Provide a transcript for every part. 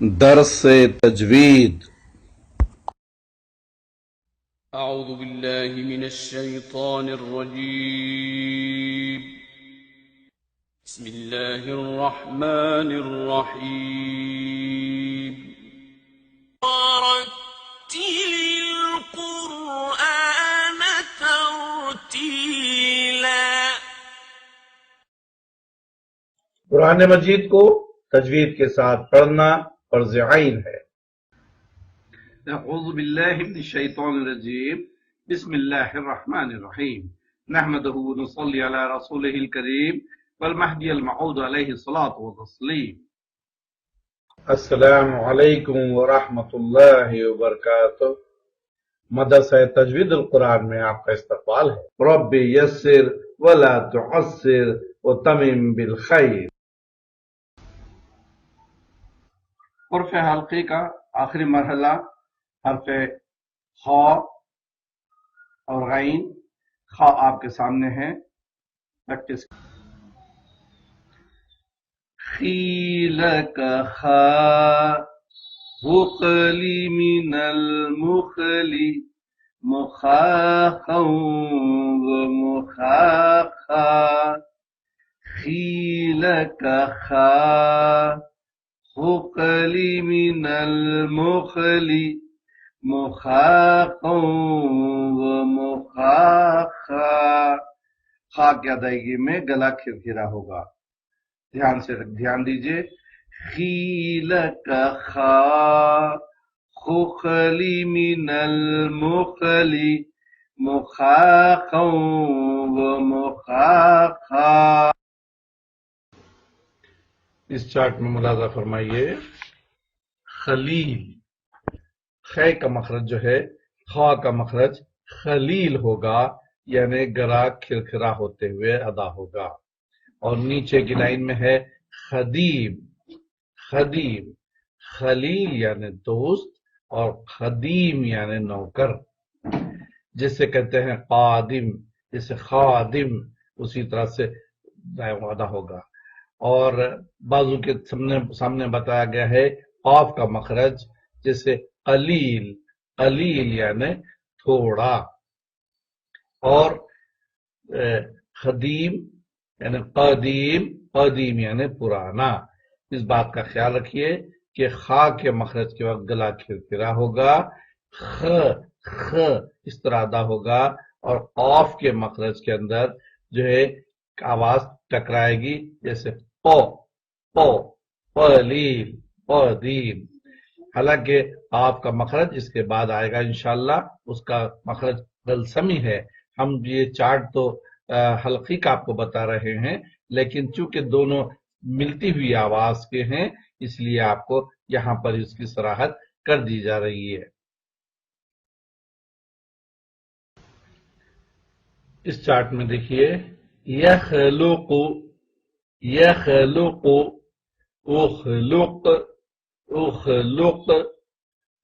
درس تجوید. أعوذ بالله من الشيطان الرجيم. بسم الله الرحمن الرحيم. ورتل القرآن ترتيلا. قرآن مجید کو تجوید کے ساتھ پڑھنا فرض عین ہے۔ اعوذ باللہ من الشیطان الرجیم، بسم اللہ الرحمن الرحیم، نحمده ونصلی علی رسولہ الکریم والمہدی الموعود علیہ الصلاۃ والتسلیم۔ السلام علیکم ورحمۃ اللہ وبرکاتہ۔ مدرسہ تجوید القرآن میں آپ کا استقبال ہے۔ رب یسر ولا تعسر وتمم بالخیر۔ حرف حلقے کا آخری مرحلہ حرف خا اور غین۔ خا آپ کے سامنے ہے، پریکٹس۔ خیل کا خا غقلی من المخلی مخاخا ومخاخا۔ خیل کا خا غقلی من المخلی مخاخا ومخاخا۔ خا کی ادائیگی میں گلا کھرکھرا ہوگا، دھیان دیجئے۔ خیل کا خا غقلی من المخلی مخاخا ومخاخا۔ اس چارٹ میں ملاحظہ فرمائیے، خلیل، خے کا مخرج جو ہے خا کا مخرج خلیل ہوگا، یعنی گلا کھرکھرا ہوتے ہوئے ادا ہوگا۔ اور نیچے کی لائن میں ہے خدیم، خدیم، خلیل یعنی دوست اور خدیم یعنی نوکر، جسے کہتے ہیں قادم، جسے خادم، اسی طرح سے ادا ہوگا۔ اور بازو کے سامنے بتایا گیا ہے قاف کا مخرج، جیسے قلیل، قلیل یعنی تھوڑا، اور خدیم یعنی قدیم، قدیم یعنی پرانا۔ اس بات کا خیال رکھیے کہ خا کے مخرج کے وقت گلا کھرکھرا ہوگا، خ خ اس طرح ادا ہوگا، اور قاف کے مخرج کے اندر جو ہے آواز ٹکرائے گی، جیسے قو، قو، قلیل، قدیم۔ حالانکہ قاف کا مخرج اس کے بعد آئے گا انشاءاللہ، اس کا مخرج دلسمی ہے۔ ہم یہ چارٹ تو حلقی کا آپ کو بتا رہے ہیں، لیکن چونکہ دونوں ملتی ہوئی آواز کے ہیں، اس لیے آپ کو یہاں پر اس کی صراحت کر دی جا رہی ہے۔ اس چارٹ میں دیکھیے، یخلق، یخلق، اخلق، اخلق،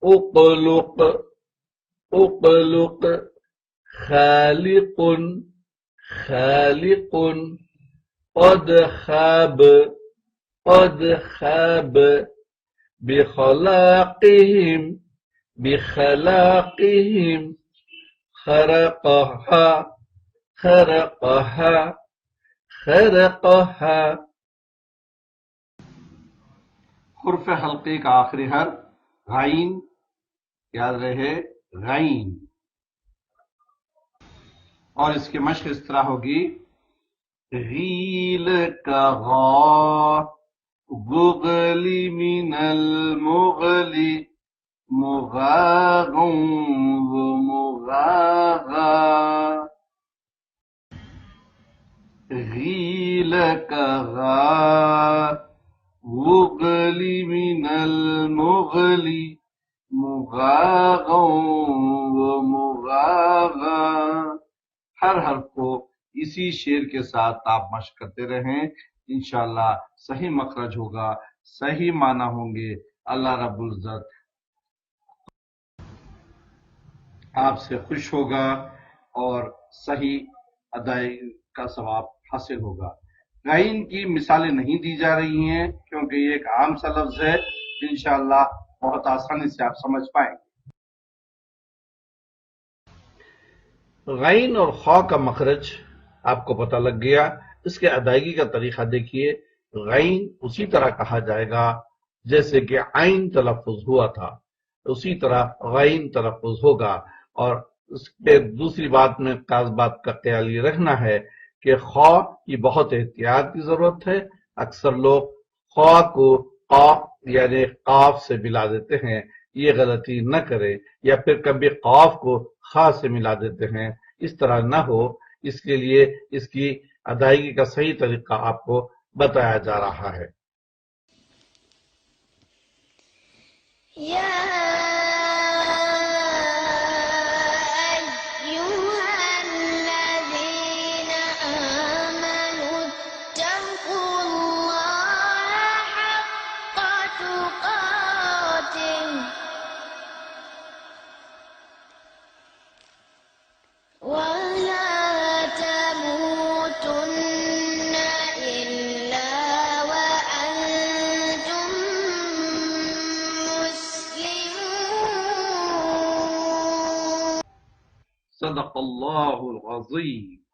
اقلق، اقلق، خالق، خالق، قد خاب، قد خاب، بخلاقهم، بخلاقهم، خرقها، خرقها، خرقها۔ حرف حلقے کا آخری حرف غین، یاد رہے غین، اور اس کی مشق اس طرح ہوگی، غیل کا غا غغلی من المغلی مغاغا ومغاغا۔ غیل کا غا غغلی من المغلی مغاغا ومغاغا۔ ہر حرف کو اسی شعر کے ساتھ آپ مشق کرتے رہیں، انشاءاللہ صحیح مخرج ہوگا، صحیح معنی ہوں گے۔ اللہ رب العزت آپ سے خوش ہوگا اور صحیح ادائیگی کا ثواب حاصل ہوگا۔ غین کی مثالیں نہیں دی جا رہی ہیں کیونکہ یہ ایک عام سا لفظ ہے، انشاءاللہ بہت آسانی سے آپ سمجھ پائیں گے۔ غین اور خا کا مخرج آپ کو پتہ لگ گیا۔ اس کے ادائیگی کا طریقہ دیکھیے، غین اسی طرح کہا جائے گا جیسے کہ عین تلفظ ہوا تھا، اسی طرح غین تلفظ ہوگا۔ اور اس کے دوسری بات میں خاص بات کا خیال یہ رکھنا ہے کہ خا کی بہت احتیاط کی ضرورت ہے۔ اکثر لوگ خا کو قاف یعنی قاف سے ملا دیتے ہیں، یہ غلطی نہ کرے، یا پھر کبھی قاف کو خا سے ملا دیتے ہیں، اس طرح نہ ہو۔ اس کے لیے اس کی ادائیگی کا صحیح طریقہ آپ کو بتایا جا رہا ہے۔ يا أيها الذين آمنوا اتقوا الله حق تقاته ولا تموتن إلا وأنتم مسلمون۔ صدق اللہ العظیم۔